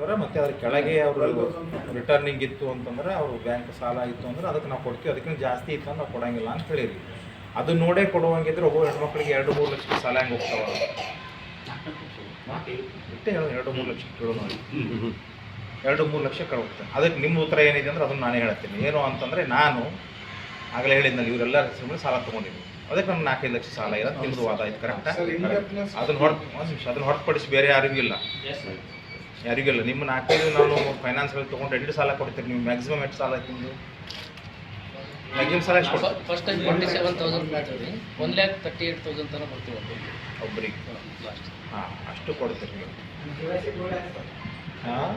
ಅಂತಂದ್ರೆ ಮತ್ತೆ ಅದ್ರ ಕೆಳಗೆ ಅವರು ರಿಟರ್ನಿಂಗ್ ಇತ್ತು ಅಂತಂದ್ರೆ ಅವರು ಬ್ಯಾಂಕ್ ಸಾಲ ಇತ್ತು ಅಂದ್ರೆ ಅದಕ್ಕೆ ನಾವು ಕೊಡ್ತೀವಿ, ಅದಕ್ಕಿಂತ ಜಾಸ್ತಿ ಇತ್ತು ಅಂದ್ರೆ ನಾವು ಕೊಡೋಂಗಿಲ್ಲ ಅಂತ ಹೇಳಿರಿ. ಅದು ನೋಡೇ ಕೊಡುವಂಗಿದ್ರೆ ಒಬ್ಬ ಹೆಣ್ಮಕ್ಳಿಗೆ 2-3 ಲಕ್ಷ ಸಾಲ ಹೆಂಗೆ ಹೋಗ್ತಾವ ಇಷ್ಟೇ ಹೇಳೋದು. 2-3 ಲಕ್ಷ ಕೇಳೋ ನೋಡಿ, 2-3 ಲಕ್ಷ ಹೋಗ್ತಾನೆ. ಅದಕ್ಕೆ ನಿಮ್ಮ ಉತ್ತರ ಏನಿದೆ ಅಂದ್ರೆ ಅದನ್ನು ನಾನೇ ಹೇಳ್ತೀನಿ. ಏನು ಅಂತಂದರೆ ನಾನು ಆಗಲೇ ಹೇಳಿದ್ನಲ್ಲಿ ಇವರೆಲ್ಲ ಸಾಲ ತೊಗೊಂಡಿದ್ವಿ, ಅದಕ್ಕೆ ನಮ್ಗೆ 4-5 ಲಕ್ಷ ಸಾಲ ಇರೋದು ನಿಮ್ಮದು ವಾದ ಆಯ್ತು. ಕರೆಕ್ಟಾ? ಅದನ್ನು ಹೊರತುಪಡಿಸಿ ಬೇರೆ ಯಾರಿಗೂ ಇಲ್ಲ, ಯಾರಿಗೂ ಇಲ್ಲ. ನಿಮ್ಮ 4-5 ನಾನು ಫೈನಾನ್ಸ್ಗಳು ತೊಗೊಂಡು ಎಲ್ಲಿ ಸಾಲ ಕೊಡ್ತೀರಿ ನೀವು? ಮ್ಯಾಕ್ಸಿಮಮ್ ಎಷ್ಟು ಸಾಲ ಆಯ್ತು ನಿಮ್ಮದು? ಮ್ಯಾಕ್ಸಿಮಮ್ ಸಾಲ ಎಷ್ಟು ಕೊಡ್ತೀವಿ? ಫಸ್ಟ್ ಟೈಮ್ 27,000 ಮಾಡ್ತೀವಿ, 1,38,000 ತನಕ ಕೊಡ್ತೀವಿ ಒಬ್ಬರಿಗೆ. ಹಾಂ, ಅಷ್ಟು ಕೊಡ್ತೀರಿ ನೀವು. ಹಾಂ,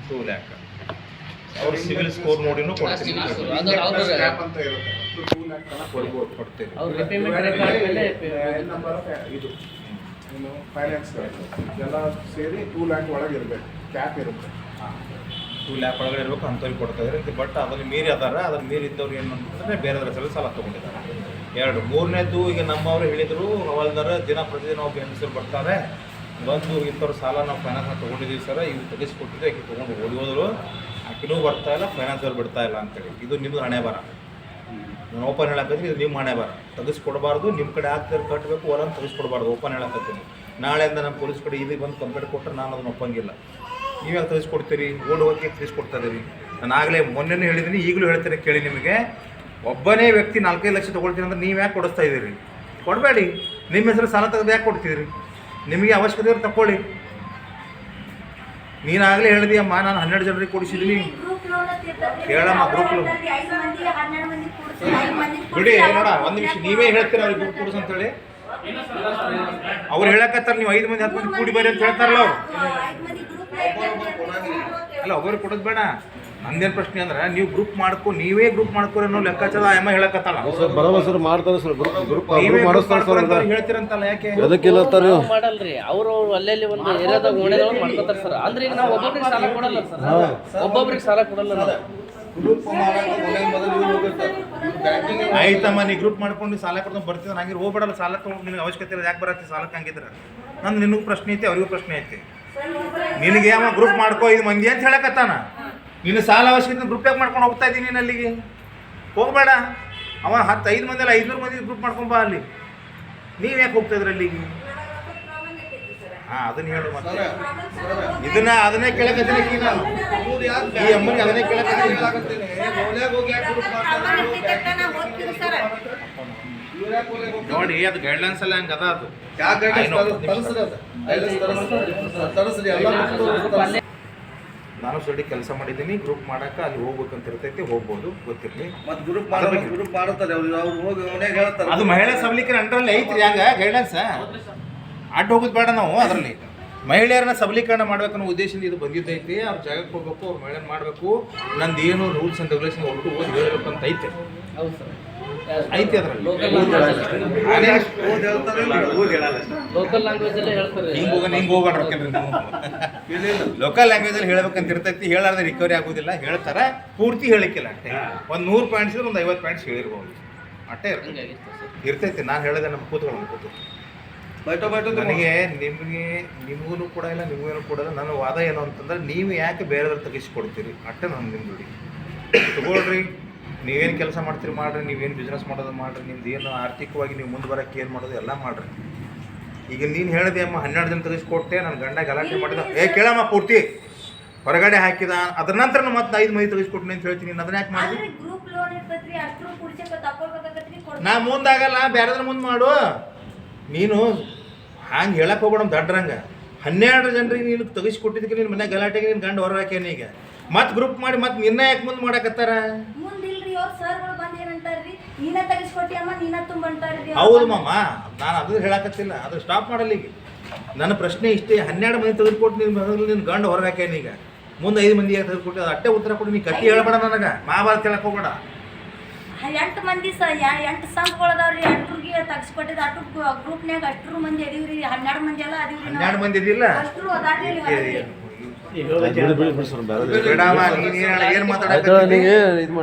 2 ಲ್ಯಾಕ್ ಅವ್ರ ಸಿವಿಲ್ ಸ್ಕೋರ್ ನೋಡಿನೂ ಕೊಡ್ತೀವಿ. ಕೊಡ್ತೀವಿ. ಫೈನಾನ್ಸ್ ಎಲ್ಲ ಸೇರಿ 2 ಲ್ಯಾಕ್ ಒಳಗೆ ಇರಬೇಕು, ಕ್ಯಾಪ್ ಇರುತ್ತೆ. 2 ಲ್ಯಾಕ್ ಒಳಗಡೆ ಇರಬೇಕು ಅಂಥವ್ರಿಗೆ ಕೊಡ್ತಾ ಇದ್ದಾರೆ. ಬಟ್ ಅದನ್ನು ಮೀರಿ ಅದಾರ, ಅದನ್ನು ಮೀರಿ ಇದ್ದವ್ರು ಏನು ಅಂತಂದರೆ ಬೇರೆ ಹೆಸರಲ್ಲಿ ಸಾಲ ತೊಗೊಂಡಿದ್ದಾರೆ. 2 ಮೂರನೇದು ಈಗ ನಮ್ಮವರು ಹೇಳಿದರು, ಹವಾಲ್ದಾರ ಪ್ರತಿದಿನ ಒಬ್ಬ ಹೆಂಗಸರು ಬರ್ತಾರೆ, ಬಂದು ಇಂಥವ್ರು ಸಾಲ ನಾವು ಫೈನಾನ್ಸ್ನ ತೊಗೊಂಡಿದ್ದೀವಿ ಸರ್, ಇವು ತೆಗೆಸ್ಕೊಟ್ಟಿದ್ದೆ, ಆಕೆ ತೊಗೊಂಡು ಓದೋದ್ರು, ಆಕೆನೂ ಬರ್ತಾ ಇಲ್ಲ, ಫೈನಾನ್ಸಲ್ಲಿ ಬಿಡ್ತಾ ಇಲ್ಲ ಅಂತೇಳಿ. ಇದು ನಿಮ್ಮದು ಹಣೆ ಬರ. ನಾನು ಓಪನ್ ಹೇಳಕತ್ತೀನಿ, ಇದು ನಿಮ್ಮ ಹಣೆ ಬರ. ತೆಗೆಸ್ಕೊಡ್ಬಾರ್ದು, ನಿಮ್ಮ ಕಡೆ ಆಗ್ತಾರೆ ಕಟ್ಟಬೇಕು, ಹೊರನ್ನು ತೆಗೆಸ್ಕೊಡ್ಬಾರ್ದು. ಓಪನ್ ಹೇಳಕತ್ತೀನಿ. ನಾಳೆಯಿಂದ ನಮ್ಮ ಪೊಲೀಸ್ ಕಡೆ ಇದಕ್ಕೆ ಬಂದು ಕಂಪ್ಲೇಂಟ್ ಕೊಟ್ಟರೆ ನಾನು ಅದನ್ನು ಒಪ್ಪಂಗಿಲ್ಲ. ನೀವ್ಯಾಕೆ ತೆಗೆಸ್ಕೊಡ್ತೀರಿ? ಓಡುವಕ್ಕೆ ತೆಗೆಸ್ಕೊಡ್ತಾ ಇದ್ದೀರಿ. ನಾನು ಆಗಲೇ ಮೊನ್ನೆನೂ ಹೇಳಿದ್ದೀನಿ, ಈಗಲೂ ಹೇಳ್ತೀನಿ ಕೇಳಿ. ನಿಮಗೆ ಒಬ್ಬನೇ ವ್ಯಕ್ತಿ 4-5 ಲಕ್ಷ ತೊಗೊಳ್ತೀನಿ ಅಂದ್ರೆ ನೀವು ಯಾಕೆ ಕೊಡಿಸ್ತಾ ಇದ್ದೀರಿ? ಕೊಡಬೇಡಿ. ನಿಮ್ಮ ಹೆಸರು ಸಾಲ ತೆಗೆದು ಯಾಕೆ ಕೊಡ್ತಿದ್ದೀರಿ? ನಿಮಗೆ ಅವಶ್ಯಕತೆ ಇರೋ ತಗೊಳ್ಳಿ. ನೀನಾಗಲೇ ಹೇಳಿದೀಯಮ್ಮ, ನಾನು 12 ಜನರಿಗೆ ಕೊಡಿಸಿದ್ದೀನಿ. ಕೇಳಮ್ಮ, ಗ್ರೂಪ್ ಬಿಡಿ ನೋಡ, ಒಂದು ನಿಮಿಷ. ನೀವೇ ಹೇಳ್ತೀರ ಅವ್ರಿಗೆ ಗ್ರೂಪ್ ಕೊಡಿಸ್ ಅಂತೇಳಿ. ಅವ್ರು ಹೇಳಕತ್ತಾರೆ ನೀವು 5 ಮಂದಿ 10 ಮಂದಿ ಕೂಡಿ ಬರ್ರಿ ಅಂತ ಹೇಳ್ತಾರಲ್ಲ ಅವ್ರು. ಅಲ್ಲ, ಒಬ್ಬರಿಗೆ ಕೊಡೋದು ಬೇಡ. ನಂದೇನು ಪ್ರಶ್ನೆ ಅಂದ್ರೆ, ನೀವು ನೀವೇ ಗ್ರೂಪ್ ಮಾಡ್ಕೊರಿ ಅನ್ನೋ ಲೆಕ್ಕಾಚಾರ ಅಮ್ಮ ಹೇಳಕತ್ತಲ್ಲ. ಬರೋಬರ್ ಮಾಡ್ತಾರೆ ಸರ್, ಗ್ರೂಪ್ ಹೇಳ್ತೀರಂತಲ್ಲ, ಯಾಕೆ ಮಾಡಲ್ರಿ? ಅವರು ಅಲ್ಲೆಲ್ಲಿ ಒಂದು ಏರಿಯಾದಾಗ ಓಣೆದೊಳಗೆ ಮಾಡ್ಕೊತಾರೆ ಸರ್. ಅಂದ್ರೆ ಈಗ ನಾವು ಒಬ್ಬೊಬ್ರಿಗೆ ಸಾಲ ಕೊಡಲ್ಲ ಸರ್, ಒಬ್ಬೊಬ್ರಿಗೆ ಸಾಲ ಕೊಡಲ್ಲ ನಾವು. ಆಯ್ತಮ್ಮ, ನೀ ಗ್ರೂಪ್ ಮಾಡ್ಕೊಂಡು ಸಾಲ ಕೊಡ್ಕೊಂಡು ಬರ್ತೀವಿ. ಹಂಗೆ ಹೋಗ್ಬೇಡಲ್ಲ, ಸಾಲ ತೊಗೊಂಡು ನಿನಗೆ ಅವಶ್ಯಕತೆ ಇರೋದು ಯಾಕೆ ಬರತ್ತೆ ಸಾಲಕ್ಕೆ? ಹಂಗಿದ್ರೆ ನಂದು ನಿನಗೂ ಪ್ರಶ್ನೆ ಐತಿ, ಅವ್ರಿಗೂ ಪ್ರಶ್ನೆ ಐತಿ. ನಿನಗೆ ಅವ ಗ್ರೂಪ್ ಮಾಡ್ಕೋ 5 ಮಂದಿ ಅಂತ ಹೇಳಕತ್ತಾನ. ನಿನ್ನ ಸಾಲ ಅವಶ್ಯಕತೆ ಗ್ರೂಪ್ ಯಾಕೆ ಮಾಡ್ಕೊಂಡು ಹೋಗ್ತಾ ಇದ್ದೀನಿ ನೀನು? ಅಲ್ಲಿಗೆ ಹೋಗಬೇಡ. ಅವ 5 ಮಂದಿ ಅಲ್ಲ 500 ಮಂದಿ ಗ್ರೂಪ್ ಮಾಡ್ಕೊಂಬ ಅಲ್ಲಿ. ನೀವು ಯಾಕೆ ಹೋಗ್ತಾ ಇದ್ರಿ ಅಲ್ಲಿಗೆ? ಹಾಂ, ಅದನ್ನ ಹೇಳು. ಮತ್ತೆ ಅದನ್ನೇ ಕೇಳಕತ್ತೀನಿ ನಾನು. ಈ ಅಮ್ಮನಿಗೆ ಅದನ್ನೇ ಕೇಳಕತ್ತೀನಿ. ನೋಡಿ, ಅದು ಗೈಡ್ಲೈನ್ಸ್ ಎಲ್ಲ ಹಂಗೆ ಅದ. ಅದು ನಾನು ಸೊಡಿ ಕೆಲಸ ಮಾಡಿದ್ದೀನಿ. ಗ್ರೂಪ್ ಮಾಡಕ್ಕೆ ಅಲ್ಲಿ ಹೋಗ್ಬೇಕಂತ ಇರ್ತೈತಿ, ಹೋಗ್ಬೋದು, ಗೊತ್ತಿರಲಿ. ಅದು ಮಹಿಳಾ ಸಬಲೀಕರಣ ಅಂಡರಲ್ಲಿ ಐತ್ರಿ. ಹಂಗ ಗೈಡ್ಲೈನ್ಸ್ ಅಡ್ಡ ಹೋಗೋದು ಬೇಡ. ನಾವು ಅದರಲ್ಲಿ ಮಹಿಳೆಯರನ್ನ ಸಬಲೀಕರಣ ಮಾಡ್ಬೇಕನ್ನೋ ಉದ್ದೇಶದಿಂದ ಇದು ಬಂದಿದ್ದೈತಿ. ಅವ್ರ ಜಾಗಕ್ಕೆ ಹೋಗ್ಬೇಕು, ಅವ್ರು ಮಹಿಳೆಯನ್ನ ಮಾಡಬೇಕು. ನಂದು ಏನು ರೂಲ್ಸ್ ಆ್ಯಂಡ್ ರೆಗ್ಯುಲೇಷನ್ ಒಟ್ಟು ಓದಿ ಹೇಳಬೇಕು ಅಂತ ಐತೆ. ಐತಿ ಅದರಲ್ಲಿ. ಲೋಕಲ್ ಲ್ಯಾಂಗ್ವೇಜ್ ಅಲ್ಲೇ ಹೇಳ್ತಾರೆ. ಹಿಂಗೆ ಹೋಗ್ಬೇಡ್ರಿ ನೀವು. ಲೋಕಲ್ ಲ್ಯಾಂಗ್ವೇಜಲ್ಲಿ ಹೇಳ್ಬೇಕಂತ ಇರ್ತೈತಿ. ಹೇಳಾರ್ದೆ ರಿಕವರಿ ಆಗೋದಿಲ್ಲ. ಹೇಳ್ತಾರೆ, ಪೂರ್ತಿ ಹೇಳಿಕ್ಕಿಲ್ಲ. ಅಷ್ಟೇ ಒಂದು 100 ಪಾಯಿಂಟ್ಸ್ ಇದ್ರೆ ಒಂದು 50 ಪಾಯಿಂಟ್ಸ್ ಹೇಳಿರ್ಬೋದು. ಅಷ್ಟೇ ಇರ್ತೈತಿ. ನಾನು ಹೇಳಿದೆ ನಮ್ಮ ಕೂತು ನನಗೆ ನಿಮಗೂ ಕೂಡ ಇಲ್ಲ, ನಿಮಗೇನು ಕೊಡಲ್ಲ. ನನ್ನ ವಾದ ಏನು ಅಂತಂದ್ರೆ, ನೀವು ಯಾಕೆ ಬೇರೆಯವ್ರು ತೆಗಿಸ್ಕೊಡ್ತೀರಿ? ಅಷ್ಟೇ ನಾನು ನಿಮ್ಮ ದುಡಿ ತಗೊಳ್ರಿ. ನೀವೇನು ಕೆಲಸ ಮಾಡ್ತೀರಿ ಮಾಡಿರಿ, ನೀವೇನು ಬಿಸ್ನೆಸ್ ಮಾಡೋದು ಮಾಡಿರಿ, ನಿಮ್ದು ಏನು ಆರ್ಥಿಕವಾಗಿ ನೀವು ಮುಂದೆ ಬರೋಕ್ಕೆ ಏನು ಮಾಡೋದು ಎಲ್ಲ ಮಾಡಿರಿ. ಈಗ ನೀನು ಹೇಳಿದೆ ಅಮ್ಮ 12 ಜನ ತೆಗೆಸ್ಕೊಟ್ಟೆ, ನನ್ನ ಗಂಡ ಗಲಾಟೆ ಮಾಡಿದ. ಕೇಳಮ್ಮ, ಪೂರ್ತಿ ಹೊರಗಡೆ ಹಾಕಿದ. ಅದ್ರ ನಂತರ ಮತ್ತೆ 5 ಮಂದಿ ತೆಗೆಸ್ಕೊಟ್ಟಿನಿ ಅಂತ ಹೇಳ್ತೀನಿ. ಅದನ್ನ ಯಾಕೆ ಮಾಡಿ? ನಾ ಮುಂದಾಗಲ್ಲ, ಬೇರೆದ್ರ ಮುಂದೆ ಮಾಡು. ನೀನು ಹಂಗೆ ಹೇಳಕ್ಕೆ ಹೋಗ್ಬೇಡ ದಡ್ರಂಗೆ. 12 ಜನರಿಗೆ ನೀನು ತೆಗೆಸ್ಕೊಟ್ಟಿದ್ದಕ್ಕೆ ನಿನ್ನ ಮನೆ ಗಲಾಟೆಗೆ ನಿನ್ನ ಗಂಡ ಹೊರ ಹಾಕ್ಯಾನ. ಈಗ ಮತ್ತೆ ಗ್ರೂಪ್ ಮಾಡಿ ಮತ್ತೆ ನಿನ್ನ ಯಾಕೆ ಮುಂದೆ ಮಾಡಕತ್ತಾರ? ಹೌದು ಮಾಮ, ನಾನು ಅದು ಹೇಳಕತ್ತಿಲ್ಲ. ಅದು ಸ್ಟಾಪ್ ಮಾಡಲ್ಲ. ಈಗ ನನ್ನ ಪ್ರಶ್ನೆ ಇಷ್ಟೇ, 12 ಮಂದಿ ತೆಗೆದುಕೊಟ್ಟು ನಿನ್ನ ಗಂಡ ಹೊರಗೆ ಹಾಕ್ಯಾನ. ಈಗ ಮುಂದೆ 5 ಮಂದಿ ಯಾಕೆ ತೆಗೆದುಕೊಟ್ಟು? ಅದು ಅಟ್ಟೆ ಉತ್ತರ ಕೊಡಿ. ನೀ ಕಟ್ಟಿ ಹೇಳ್ಬೇಡ, ನನಗೆ ಮಹಾಭಾರತ ಹೇಳಕ್ಕೆ ಹೋಗ್ಬೇಡ. 8 ಮಂದಿ 8 ಸಂಘಗಳದಾವ್ರಿ. 8ರಿಗೆ ತೆಗಿಸ್ಕೊಟ್ಟಿದ್ದು. ಅಷ್ಟು ಗ್ರೂಪ್ನ್ಯಾಗ 8 ಮಂದಿ ಅದೀವ್ರಿ. 12 ಮಂದಿ ಎಲ್ಲ ಅದೀವ್ರಿ. 12 ಮಂದಿ ಇದಿಲ್ಲ. ಏನ್ ಮಾತಾಡೋದು?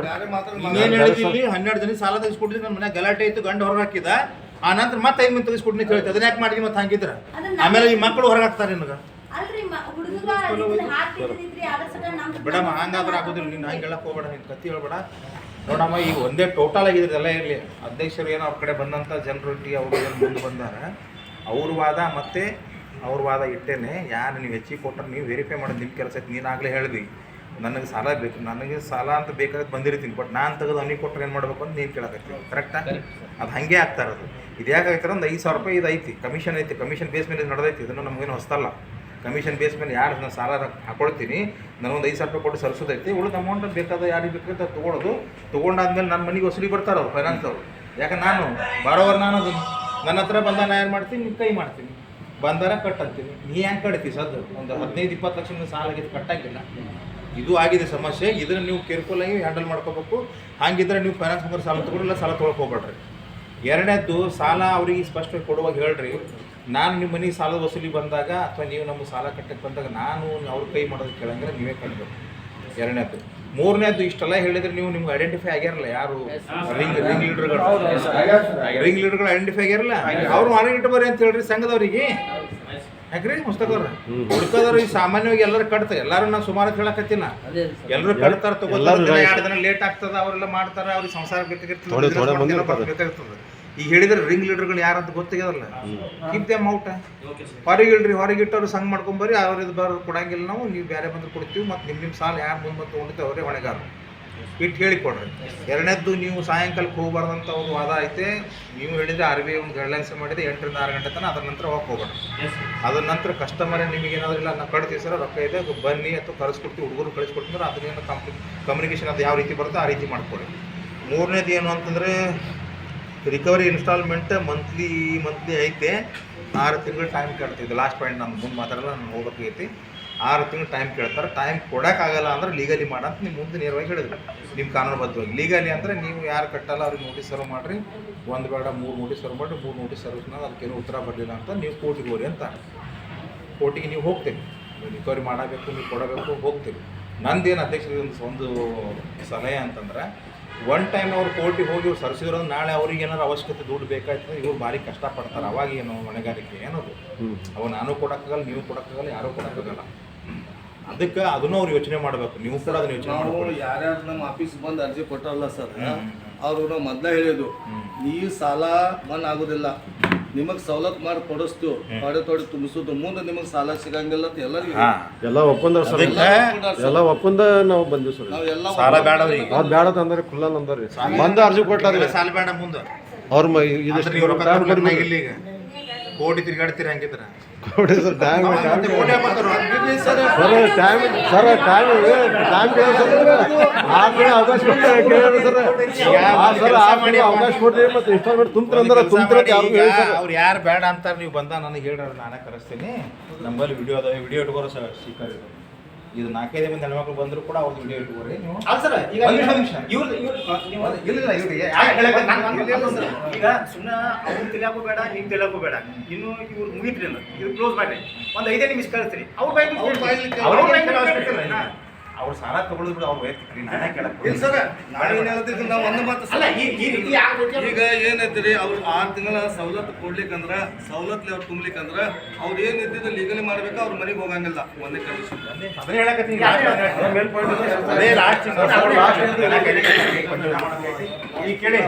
ಇನ್ನೇನು ಹೇಳಿದ್ವಿ? 12 ಜನ ಸಾಲ ತೆಗೆಸ್ಕೊಟ್ಟಿದ್ದು, ನನ್ನ ಮನೆ ಗಲಾಟೆ ಇತ್ತು, ಗಂಡ ಹೊರ ಹಾಕಿದ. ಆ ನಂತರ ಮತ್ತೆ 5 ಮಂದಿ ತೆಗಿಸ್ಕೊಡ್ನಿ ಅಂತ ಹೇಳ್ತೀವಿ. ಅದನ್ನ ಯಾಕೆ ಮಾಡಿ ಮತ್ತೆ ಹಂಗಿದ್ರೆ ಅದನ್ನ ಆಮೇಲೆ ಈ ಮಕ್ಕಳು ಹೊರಗೆ ಹಾಕ್ತಾರೆ ನಿನಗೆ. ಅಲ್ರಿ ಹುಡುಗ ಹಾಕ್ತಿದ್ರಿ ಅದ್ರ ಸಲ ನಮ್ದು ಬಿಡಮ್ಮ, ಹಂಗಾದ್ರೆ ಆಗೋದಿಲ್ಲ. ನೀನು ಹಂಗೆ ಹೇಳಕ್ಕೆ ಹೋಗ್ಬೇಡ, ನೀನು ಕತ್ತಿ ಹೇಳ್ಬೇಡ. ನೋಡಮ್ಮ, ಈಗ ಒಂದೇ ಟೋಟಲ್ ಆಗಿದ್ರೆ ಎಲ್ಲ ಇರಲಿ. ಅಧ್ಯಕ್ಷರು ಏನೋ ಅವ್ರ ಕಡೆ ಬಂದಂಥ ಜನರೊಟ್ಟಿಗೆ ಅವರು ಏನು ಮುಂದೆ ಬಂದಾರೆ, ಅವ್ರ ವಾದ ಮತ್ತು ಅವ್ರ ವಾದ ಇಟ್ಟೇನೆ. ಯಾರು ನೀವು ಹೆಚ್ಚಿಗೆ ಕೊಟ್ಟರೆ ನೀವು ವೆರಿಫೈ ಮಾಡೋದು ನಿಮ್ಮ ಕೆಲಸ ಐತಿ. ನೀನಾಗಲೇ ಹೇಳಿದ್ವಿ ನನಗೆ ಸಾಲ ಬೇಕು, ನನಗೆ ಸಾಲ ಅಂತ ಬೇಕಾದ್ರೆ ಬಂದಿರ್ತೀನಿ, ಬಟ್ ನಾನು ತೆಗೆದು ಅವನಿಗೆ ಕೊಟ್ಟರೆ ಏನು ಮಾಡಬೇಕು ಅಂತ ನೀನು ಕೇಳಕತ್ತೀನಿ. ಕರೆಕ್ಟಾ? ಅದು ಹಾಗೆ ಆಗ್ತಾ ಇರೋದು. ಇದು ಯಾಕೆ ಆಗ್ತಾರೆ ಒಂದು 5,000 ರೂಪಾಯಿ ಇದು ಐತಿ, ಕಮಿಷನ್ ಐತಿ, ಕಮಿಷನ್ ಬೇಸ್ ಮೇಲೆ ಇದು ನಡೆದೈತಿ. ಇದನ್ನು ನಮಗೇನು ಹೊಸ್ತಲ್ಲ. ಕಮಿಷನ್ ಬೇಸ್ ಮೇಲೆ ಯಾರು ನಾನು ಸಾಲ ಹಾಕೊಳ್ತೀನಿ, ನನಗೊಂದು 5,000 ರೂಪಾಯಿ ಕೊಟ್ಟು ಸರಿಸೋದೈತಿ. ಉಳಿದ ಅಮೌಂಟ್ ಬೇಕಾದ ಯಾರಿಗೆ ಬೇಕಾದ್ರೆ ತೊಗೊಳೋದು. ತೊಗೊಂಡಾದ್ಮೇಲೆ ನನ್ನ ಮನೆಗೆ ವಸೂಲಿ ಬರ್ತಾರೆ ಅವ್ರು, ಫೈನಾನ್ಸ್ ಅವರು. ಯಾಕೆ ನಾನು ಬಾರೋವರ್, ನಾನು ಅದನ್ನು ನನ್ನ ಹತ್ರ ಬಂದ ನಾ ಏನು ಮಾಡ್ತೀನಿ, ನಿಮ್ಮ ಕೈ ಮಾಡ್ತೀನಿ, ಬಂದಾರ ಕಟ್ ಅಂತೀನಿ. ನೀ ಹೆಂಗೆ ಕಟ್ತೀವಿ ಸದ್ದು ಒಂದು 15-20 ಲಕ್ಷ ಸಾಲ ಆಗಿದ್ದು ಕಟ್ಟಾಗಿಲ್ಲ. ಇದು ಆಗಿದೆ ಸಮಸ್ಯೆ. ಇದನ್ನು ನೀವು ಕೇರ್ಫುಲ್ಲಾಗಿ ಹ್ಯಾಂಡಲ್ ಮಾಡ್ಕೋಬೇಕು. ಹಾಗಿದ್ರೆ ನೀವು ಫೈನಾನ್ಸ್ ಮುಖಾಂತರ ಸಾಲ ತೊಗೊಳಿಲ್ಲ, ಸಾಲ ತೊಗೊಳಕ್ಕೆ ಹೋಗ್ಬೇಡ್ರಿ. ಎರಡನೇದ್ದು, ಸಾಲ ಅವ್ರಿಗೆ ಸ್ಪಷ್ಟವಾಗಿ ಕೊಡುವಾಗ ಹೇಳ್ರಿ, ನಾನು ನಿಮ್ಮ ಮನೆಗೆ ಸಾಲದ ವಸೂಲಿ ಬಂದಾಗ ಅಥವಾ ನೀವು ನಮಗೆ ಸಾಲ ಕಟ್ಟಕ್ಕೆ ಬಂದಾಗ ನಾನು ಅವ್ರ ಕೈ ಮಾಡೋದು ಕೇಳಂಗಿಲ್ಲ, ನೀವೇ ಕಟ್ಟಬೇಕು. ಎರಡನೇದ್ದು. ಮೂರನೇದ್ದು, ಇಷ್ಟೆಲ್ಲ ಹೇಳಿದ್ರೆ ನೀವು ನಿಮ್ಗೆ ಐಡೆಂಟಿಫೈ ಆಗ್ಯಾರಲ್ಲ ಯಾರು ರಿಂಗ್ ಲೀಡರ್ಗಳು ಐಡೆಂಟಿಫೈ ಆಗ್ಯಾರಲ್ಲ, ಅವ್ರು ಮಾರ್ಕೆಟ್ ಬರ್ರಿ ಅಂತ ಹೇಳ್ರಿ ಸಂಘದವ್ರಿಗೆ. ಯಾಕ್ರಿ ಮುಸ್ತಕವ್ರ ಹುಡ್ಕೋದವ್ರು ಈ ಸಾಮಾನ್ಯವಾಗಿ ಎಲ್ಲರೂ ಕಟ್ತಾರೆ. ಎಲ್ಲರೂ ನಾವು ಸುಮಾರು ಹೇಳಕತ್ತೀನಿ, ಎಲ್ಲರೂ ಕಟ್ತಾರೆ, ತಗೋತಾರೆ. 2 ದಿನ ಲೇಟ್ ಆಗ್ತದೆ, ಅವರೆಲ್ಲ ಮಾಡ್ತಾರೆ, ಅವ್ರಿಗೆ ಸಂಸಾರ ಬೇಕಾಗಿರ್ತದೆ. ಈಗ ಹೇಳಿದ್ರೆ ರಿಂಗ್ ಲೀಡರ್ಗಳು ಯಾರಂತ ಗೊತ್ತಾಗ್ಯದಲ್ಲ, ಕೀಪ್ ದೇಮ್ ಔಟ್. ಹೊರಗೆ ಇಲ್ರಿ, ಹೊರಗೆ ಇಟ್ಟವ್ರು ಸಂಘ ಮಾಡ್ಕೊಂಬರ್ರಿ, ಅವ್ರದ್ದು ಬರೋದು ಕೊಡಂಗಿಲ್ಲ ನಾವು, ನೀವು ಬೇರೆ ಬಂದ್ರೆ ಕೊಡ್ತೀವಿ. ಮತ್ತು ನಿಮ್ಮ ಸಾಲ ಯಾರು ಮುಂದೆ ತೊಗೊಂಡಿತ್ತು ಅವರೇ ಹೊಣೆಗಾರರು ಇಟ್ಟು ಹೇಳಿಕೊಡ್ರಿ. ಎರಡನೇದ್ದು, ನೀವು ಸಾಯಂಕಾಲಕ್ಕೆ ಹೋಗ್ಬಾರ್ದಂತ ಒಂದು ವಾದ ಐತೆ. ನೀವು ಹೇಳಿದ್ರೆ RBI ಒಂದು ಗೈಡ್ಲೈನ್ಸ್ ಮಾಡಿದೆ 8 ರಿಂದ 6 ಗಂಟೆ ತನಕ, ಅದರ ನಂತರ ಹೋಗ್ಬೇಡ್ರಿ. ಅದರ ನಂತರ ಕಸ್ಟಮರೇ ನಿಮಗೆ ಏನಾದರೂ ಇಲ್ಲ ನಾವು ಕಟ್ತೀವಿ ಸರ್ ರೊಕ್ಕ ಇದೆ ಬನ್ನಿ ಅಥವಾ ಕಳಿಸ್ಕೊಡ್ತೀವಿ, ಹುಡುಗರು ಕಳಿಸ್ಕೊಡ್ತಿದ್ರೆ ಅದನ್ನೇನು ಕಮ್ಯುನಿಕೇಷನ್ ಅದು ಯಾವ ರೀತಿ ಬರುತ್ತೋ ಆ ರೀತಿ ಮಾಡ್ಕೊಡಿ. ಮೂರನೇದು ಏನು ಅಂತಂದರೆ, ರಿಕವರಿ ಇನ್ಸ್ಟಾಲ್ಮೆಂಟ್ ಮಂತ್ಲಿ ಐತೆ. 6 ತಿಂಗಳು ಟೈಮ್ ಕೇಳ್ತಿದ್ದೆ. ಲಾಸ್ಟ್ ಪಾಯಿಂಟ್ ನಾನು ಮುಂದೆ ಮಾತಾಡಲ್ಲ, ನಾನು ಹೋಗ್ಬೇಕಾಗೈತಿ. 6 ತಿಂಗಳು ಟೈಮ್ ಕೇಳ್ತಾರೆ. ಟೈಮ್ ಕೊಡೋಕ್ಕಾಗಲ್ಲ ಅಂದ್ರೆ ಲೀಗಲಿ ಮಾಡಂತ ನೀವು ಮುಂದೆ ನೇರವಾಗಿ ಹೇಳಿದ್ರು ನಿಮ್ಮ ಕಾನೂನುಬದ್ಧವಾಗಿ. ಲೀಗಲಿ ಅಂದರೆ ನೀವು ಯಾರು ಕಟ್ಟಲ್ಲ ಅವ್ರಿಗೆ ನೋಟಿಸ್ ಸರ್ವ್ ಮಾಡಿರಿ, ಒಂದು ಬೇಡ 3 ನೋಟಿಸ್ ಸರ್ವ್ ಮಾಡಿರಿ. 3 ನೋಟಿಸ್ ಸರ್ವ್ಸ್ನಾಗ ಅದಕ್ಕೇನು ಉತ್ತರ ಬರಲಿಲ್ಲ ಅಂತ ನೀವು ಕೋರ್ಟಿಗೆ ಹೋಗ್ರಿ ಅಂತ. ಕೋರ್ಟಿಗೆ ನೀವು ಹೋಗ್ತೀರಿ, ರಿಕವರಿ ಮಾಡಬೇಕು, ನೀವು ಕೊಡಬೇಕು, ಹೋಗ್ತೀರಿ. ನಂದೇನು ಅಧ್ಯಕ್ಷರಿಗೆ ಒಂದು ಸಲಹೆ ಅಂತಂದ್ರೆ, ಒನ್ ಟೈಮ್ ಅವ್ರು ಕೋರ್ಟಿಗೆ ಹೋಗಿ ಇವ್ರು ಸರಿಸಿದ್ರು, ನಾಳೆ ಅವ್ರಿಗೆ ಏನಾರು ಅವಶ್ಯಕತೆ ದುಡ್ಡು ಬೇಕಾಯ್ತದೆ, ಇವ್ರು ಭಾರಿ ಕಷ್ಟಪಡ್ತಾರೆ. ಅವಾಗ ಏನು ಹೊಣೆಗಾರಿಕೆ ಏನದು, ಅವು ನಾನು ಕೊಡೋಕ್ಕಾಗಲ್ಲ, ನೀವು ಕೊಡೋಕ್ಕಾಗಲ್ಲ, ಯಾರೂ ಕೊಡೋಕ್ಕಾಗಲ್ಲ. ಅದಕ್ಕೆ ಅದನ್ನು ಅವ್ರು ಯೋಚನೆ ಮಾಡಬೇಕು. ನೀವು ಕೂಡ ಅದನ್ನ ಯೋಚನೆ ಮಾಡಬೇಕು. ಯಾರ್ಯಾರು ನಮ್ಮ ಆಫೀಸ್ ಬಂದು ಅರ್ಜಿ ಕೊಟ್ಟಾರಲ್ಲ ಸರ್, ಅವರು ನಾವು ಮೊದಲೇ ಹೇಳಿದ್ದು, ನೀವು ಸಾಲ ಮನ್ ಆಗೋದಿಲ್ಲ, ನಿಮಗೆ ಸವಲತ್ತು ಮಾಡಿ ಕೊಡಿಸ್ತೀವಿ, ತೊಡೆ ತುಂಬಿಸೋದು, ಮುಂದೆ ನಿಮಗೆ ಸಾಲ ಸಿಗಂಗಿಲ್ಲ ಅಂತ ಎಲ್ಲರಿಗೂ ಎಲ್ಲ ಒಪ್ಪಂದ ಸರ್, ಎಲ್ಲ ಒಪ್ಪಂದ ನಾವು ಬಂದಿವಿ ಸರ್. ನಾವೆಲ್ಲ ಸಾಲ ಬೇಡ ಅದು ಬೇಡ ಅಂದ್ರೆ ಖುಲ್ಲಾ ಅಂದಾರೆ ಬಂದ ಅರ್ಜಿ ಕೊಟ್ಟಾರೆ ಸಾಲ ಬೇಡ ಮುಂದೆ ಅವ್ರ ಕೋಟಿ ತಿರ್ಗಾಡ್ತೀರಿ ಹಂಗಿದ್ರೆ ಕೊಡಿ ಸರ್. ಟೈಮ್ ಅವಕಾಶ ಕೊಡ್ತೀವಿ ಮತ್ತೆ ಇನ್ಸ್ಟಾಲ್ಮೆಂಟ್ ತುಂಬ್ತಾರೆ ಅವ್ರು ಯಾರು ಬೇಡ ಅಂತಾರೆ, ನೀವು ಬಂದ ನನಗೆ ಹೇಳ್ರಿ, ನಾನೇ ಕರೆಸ್ತೀನಿ. ನಮ್ಮಲ್ಲಿ ವಿಡಿಯೋ ಅದಾವೆ, ವಿಡಿಯೋ ಇಟ್ಕೋರು ಸರ್. ಸ್ಟಿಕರ್ ಇದು 4-5 ಮಂದಿ ಹೆಣ್ಮಕ್ಳು ಬಂದರೂ ಕೂಡ ಅವ್ರದ್ದು ವಿಡಿಯೋ ಇಟ್ಕೋರಿ ನೀವು. ಈಗ ಸುಮ್ಮನೆ ಅವ್ರು ತಿಳಿಯಾಕೂ ಬೇಡ, ನೀವು ತಿಳಿಯಾಕೂ ಬೇಡ. ಇನ್ನು ಇವ್ರು ಮುಗಿತ್ರಿ ಅಂದ್ರೆ ಇದು ಕ್ಲೋಸ್ ಮಾಡ್ರಿ, ಒಂದು 5 ನಿಮಿಷ ಕಳಿಸ್ತೀರಿ. ಅವ್ರು ಸಾಲ ತಗೊಳ್ಳೋದು ಬಿಡು, ಅವ್ರು ವೈಯಕ್ತಿಕ ನಾನೇ ಕೇಳಕ್ಕೆ ಸರ್. ನಾವೇನು ಹೇಳ್ತಿದ್ವಿ, ನಾವು ಒಂದು ಮಾತು ಸರ್, ಈಗ ಏನೈತಿರಿ, ಅವ್ರು 6 ತಿಂಗಳ ಸವಲತ್ತು ಕೊಡ್ಲಿಕ್ಕಂದ್ರೆ, ಸವಲತ್ತು ಅವ್ರು ತುಂಬ್ಲಿಕ್ಕಂದ್ರೆ ಅವ್ರು ಏನು ಇದ್ದಿದ್ದು ಲೀಗಲಿ ಮಾಡ್ಬೇಕು, ಅವ್ರ ಮನೆಗೆ ಹೋಗಂಗಿಲ್ಲ. ಒಂದೇ ಕಂಡೀಷನ್ ಅದನ್ನೇ ಹೇಳಕತ್ತೀನಿ. ಈಗ ಕೇಳಿ,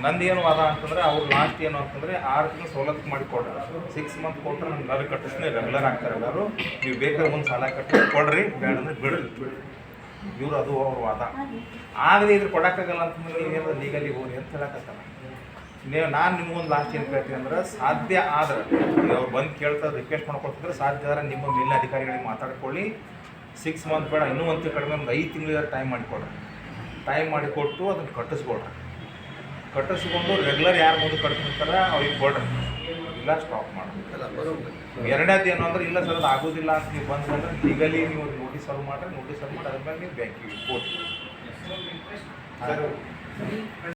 ನಂದೇನು ವಾದ ಅಂತಂದ್ರೆ, ಅವ್ರು ಲಾಸ್ಟ್ ಏನು ಅಂತಂದರೆ 6 ತಿಂಗಳು ಸವಲತ್ತು ಮಾಡಿ ಕೊಡ್ರಿ, 6 ಮಂತ್ ಕೊಟ್ಟರೆ ನಮ್ಗೆ ಎಲ್ಲರೂ ಕಟ್ಟಿಸ್ತೀನಿ, ರೆಗ್ಯುಲರ್ ಆಗ್ತಾರೆ ಎಲ್ಲರೂ. ನೀವು ಬೇಕಾದ್ರೆ ಒಂದು ಸಾಲ ಕಟ್ಟಿ ಕೊಡ್ರಿ, ಬೇಡ ಅಂದ್ರೆ ಬಿಡ್ರಿ. ಇವ್ರು ಅದು ಅವ್ರ ವಾದ. ಆಗದೆ ಇದ್ರ ಕೊಡೋಕ್ಕಾಗಲ್ಲ ಅಂತಂದ್ರೆ ನೀವೇನು ಲೀಗಲಿ ಹೋಗಿ ಅಂತ ಹೇಳಕತ್ತಲ್ಲ. ನಾನು ನಿಮ್ಗೊಂದು ಲಾಸ್ಟ್ ಏನು ಕೇಳ್ತೀನಿ ಅಂದ್ರೆ, ಸಾಧ್ಯ ಆದ್ರೆ ಅವ್ರು ಬಂದು ಕೇಳ್ತಾರೆ, ರಿಕ್ವೆಸ್ಟ್ ಮಾಡ್ಕೊಳ್ತಿದ್ರೆ, ಸಾಧ್ಯ ಆದರೆ ನಿಮ್ಮ ಮೇಲಿನ ಅಧಿಕಾರಿಗಳಿಗೆ ಮಾತಾಡ್ಕೊಳ್ಳಿ. 6 ಮಂತ್ ಬೇಡ, ಇನ್ನೂ ಒಂದು ಕಡಿಮೆ ಒಂದು 5 ತಿಂಗಳಿಗೆ ಟೈಮ್ ಮಾಡಿಕೊಡ್ರಿ. ಟೈಮ್ ಮಾಡಿಕೊಟ್ಟು ಅದನ್ನು ಕಟ್ಟಿಸ್ಕೊಡ್ರಿ. ಕಟ್ಟಿಸ್ಕೊಂಡು ರೆಗ್ಯುಲರ್ ಯಾರು ಮುಂದೆ ಕಟ್ತಿರ್ತಾರೆ ಅವ್ರಿಗೆ ಕೊಡ್ರಿ, ಇಲ್ಲ ಸ್ಟಾಪ್ ಮಾಡಿ. ಎರಡನೇದು ಏನು ಅಂದ್ರೆ, ಇಲ್ಲ ಸರ್ ಅದು ಆಗೋದಿಲ್ಲ ಅಂತ ನೀವು ಬಂದ್ರೆ ಲೀಗಲಿ ನೀವು ನೋಟಿಸ್ ಸರ್ವ್ ಮಾಡಿರಿ. ನೋಟಿಸ್ ಸರ್ವ್ ಮಾಡಿ ಅದ್ರ ಮೇಲೆ ನೀವು ಬ್ಯಾಂಕಿಗೆ ಕೊಡ್ತೀವಿ.